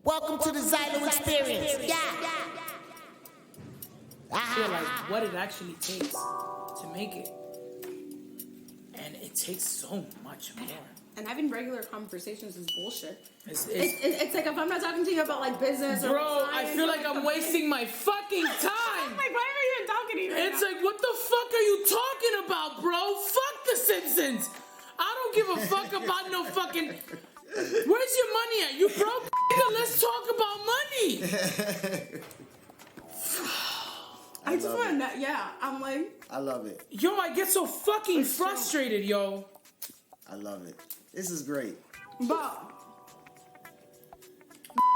Welcome to the Xylo Experience. Yeah. Realize what it actually takes to make it. And it takes so much more. And having regular conversations is bullshit. It's like if I'm not talking to you about like business or bro, science, I feel like I'm wasting my fucking time. I'm like, why are you even talking to me right It's now? like, what the fuck are you talking about, bro? Fuck The Simpsons. I don't give a fuck about no fucking... Where's your money at? You broke? Let's talk about money. I just want to know. Yeah, I'm like... I love it. Yo, I get so fucking frustrated, yo. I love it. This is great. But...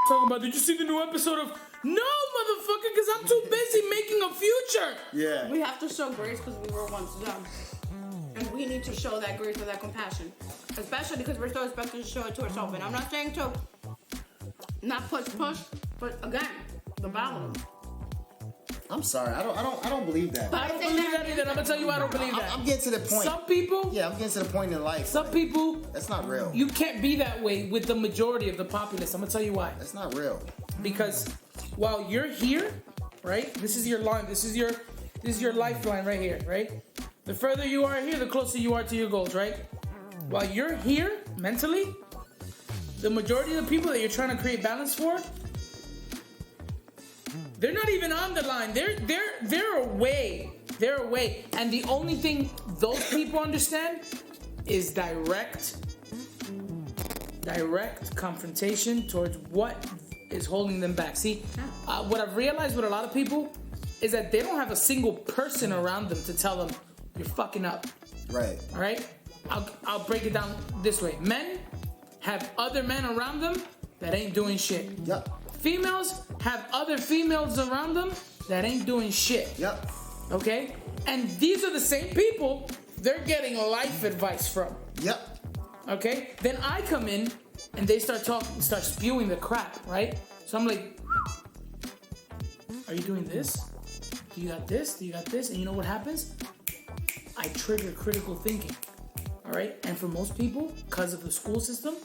Talking about, did you see the new episode of... No, motherfucker, because I'm too busy making a future. Yeah. We have to show grace because we were once dumb. And we need to show that grace or that compassion. Especially because we're so expected to show it to ourselves. And I'm not saying to not push, but again, the balance. I'm sorry. I don't believe that. I don't believe that either. I'm gonna tell you I don't believe that. I'm getting to the point. Some people... Yeah, I'm getting to the point in life. Some people... That's not real. You can't be that way with the majority of the populace. I'm gonna tell you why. That's not real. Because while you're here, right? This is your line. This is your lifeline right here, right? The further you are here, the closer you are to your goals, right? While you're here mentally, the majority of the people that you're trying to create balance for, they're not even on the line. They're away. They're away. And the only thing those people understand is direct confrontation towards what is holding them back. See, what I've realized with a lot of people is that they don't have a single person around them to tell them you're fucking up. Right. All right. I'll break it down this way. Men have other men around them that ain't doing shit. Yep. Females have other females around them that ain't doing shit. Yep. Okay? And these are the same people they're getting life advice from. Yep. Okay? Then I come in and they start spewing the crap, right? So I'm like, are you doing this? Do you got this? Do you got this? And you know what happens? I trigger critical thinking. All right? And for most people, because of the school system,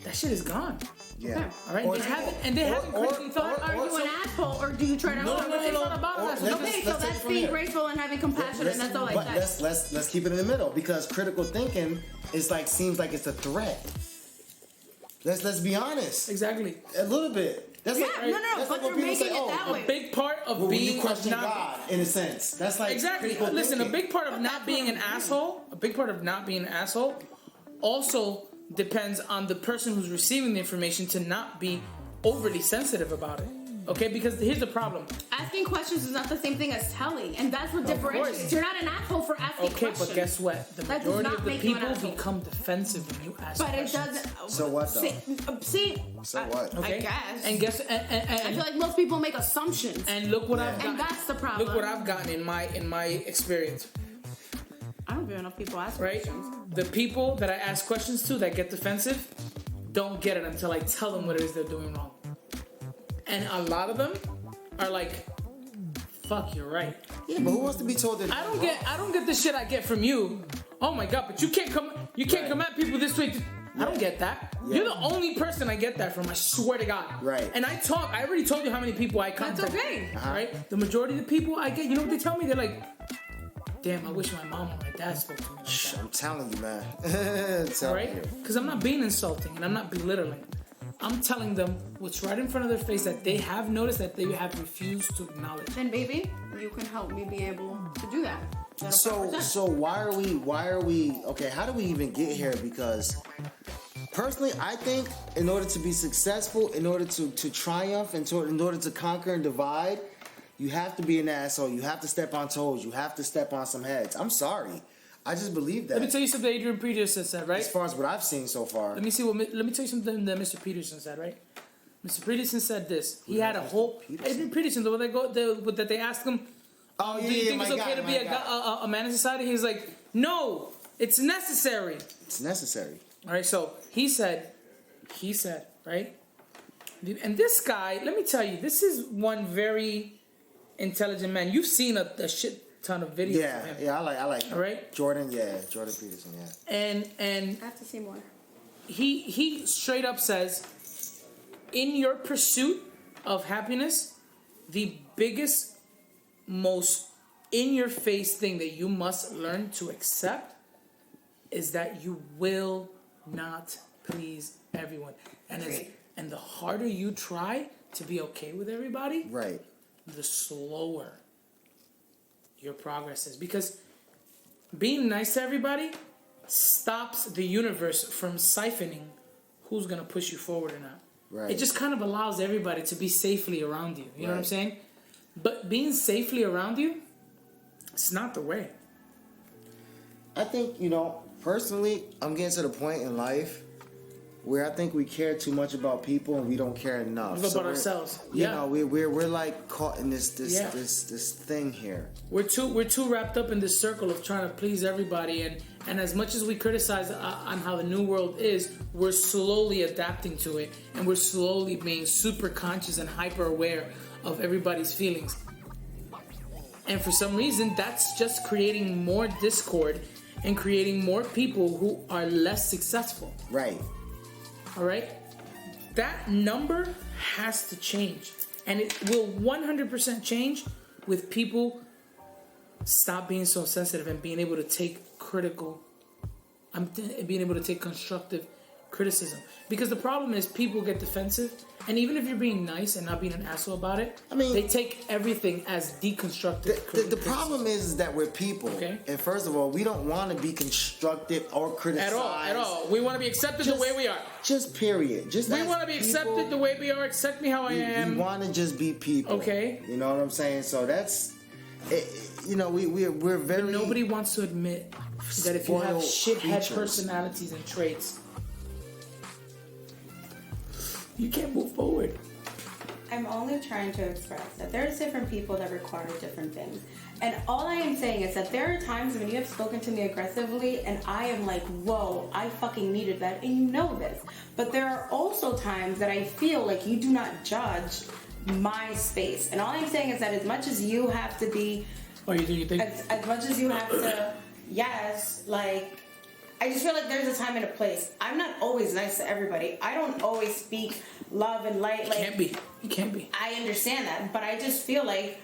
that shit is gone. Yeah. All right? They haven't critically thought. Are you an asshole or do you try to... No. Okay, so that's being graceful and having compassion, and that's all I But said. let's keep it in the middle, because critical thinking is like, seems like it's a threat. Let's be honest. Exactly. A little bit. That's Yeah, like, no, that's but like when you're people making say, it oh, that A way. big part of well, when being you question not God, in a sense. That's like exactly. critical Listen, a thinking. big part of not being an asshole, also depends on the person who's receiving the information to not be overly sensitive about it. Okay, because here's the problem. Asking questions is not the same thing as telling, and that's what Of course. differentiates. You're not an asshole for asking Okay, questions. but guess what? The That does majority not of the make you an people asshole. become defensive when you ask But it questions. doesn't. So what, though? See. So what? Okay? I guess. And guess I and feel like most people make assumptions, and look what I've and got. that's the problem. Look what I've gotten in my experience. I don't feel enough people ask Right? questions. The people that I ask questions to that get defensive don't get it until I tell them what it is they're doing wrong. And a lot of them are like, fuck, you're right. Yeah, but who wants to be told that? I don't get the shit I get from you. Oh my god, but you can't come at people this way. I don't get that. Yeah. You're the only person I get that from, I swear to God. Right. And I already told you how many people I contact. That's okay. Right? The majority of the people I get, you know what they tell me? They're like, damn, I wish my mom or my dad spoke to me like that. I'm telling you, man. I'm telling Right? you. Because I'm not being insulting and I'm not belittling. I'm telling them what's right in front of their face that they have noticed that they have refused to acknowledge. Then baby, you can help me be able to do that. So why are we okay, how do we even get here? Because personally, I think in order to be successful, in order to triumph, and in order to conquer and divide, you have to be an asshole. You have to step on toes. You have to step on some heads. I'm sorry. I just believe that. Let me tell you something Adrian Peterson said, right? As far as what I've seen so far. Let me tell you something that Mr. Peterson said, right? Mr. Peterson said this. He had a whole Adrian Peterson. That they asked him, Oh yeah, do you think my it's okay God, to be a man in society? He's like, no, it's necessary. It's necessary. All right, so he said, right? And this guy, let me tell you, this is one very intelligent man. You've seen a shit ton of videos of him. Yeah, I like him. All right? Jordan Peterson, yeah. And I have to see more. he straight up says, in your pursuit of happiness, the biggest, most in-your-face thing that you must learn to accept is that you will not please everyone. And the harder you try to be okay with everybody, Right. the slower your progress is. Because being nice to everybody stops the universe from siphoning who's going to push you forward or not. Right. It just kind of allows everybody to be safely around you. You know what I'm saying? But being safely around you, it's not the way. I think, personally, I'm getting to the point in life where I think we care too much about people and we don't care enough. About ourselves. You know, we're like caught in this Yeah. this thing here. We're too wrapped up in this circle of trying to please everybody, and as much as we criticize on how the new world is, we're slowly adapting to it, and we're slowly being super conscious and hyper aware of everybody's feelings. And for some reason, that's just creating more discord and creating more people who are less successful. Right. All right? That number has to change. And it will 100% change with people stop being so sensitive and being able to take being able to take constructive criticism. Because the problem is people get defensive, and even if you're being nice and not being an asshole about it, they take everything as deconstructive. The problem is that we're people, Okay. and first of all, we don't want to be constructed or criticized At all. We want to be accepted the way we are. Just period. Just We as want to be people, accepted the way we are. Accept me how I am. We want to just be people. Okay. You know what I'm saying? So that's, we're very. Nobody wants to admit that if you have spoiled shithead creatures. personalities and traits, you can't move forward. I'm only trying to express that there's different people that require different things. And all I am saying is that there are times when you have spoken to me aggressively and I am like, whoa, I fucking needed that, and you know this. But there are also times that I feel like you do not judge my space. And all I'm saying is that as much as you have to be, You think? as much as you have to, yes, like, I just feel like there's a time and a place. I'm not always nice to everybody. I don't always speak love and light. Like, You can't be. I understand that, but I just feel like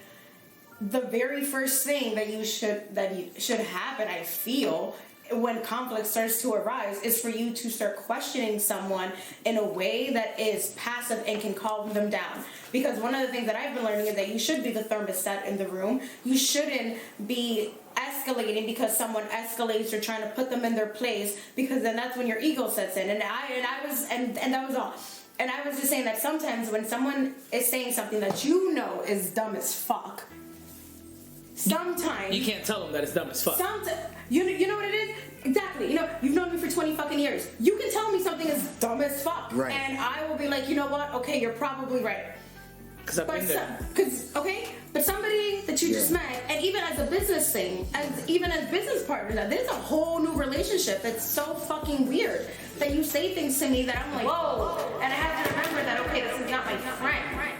the very first thing that you should happen, I feel, when conflict starts to arise, is for you to start questioning someone in a way that is passive and can calm them down. Because one of the things that I've been learning is that you should be the thermostat in the room. You shouldn't be escalating because someone escalates or trying to put them in their place, because then that's when your ego sets in. And that was all. And I was just saying that sometimes when someone is saying something that you know is dumb as fuck, sometimes You can't tell them that it's dumb as fuck. you know what it is? Exactly. You've known me for 20 fucking years. You can tell me something is dumb as fuck, Right. and I will be like, you know what? Okay, you're probably right. Because I've been there. But somebody that you just met, and even as a business thing, even as business partners, there's a whole new relationship that's so fucking weird that you say things to me that I'm like, whoa, and I have to remember that, okay, this is not my friend.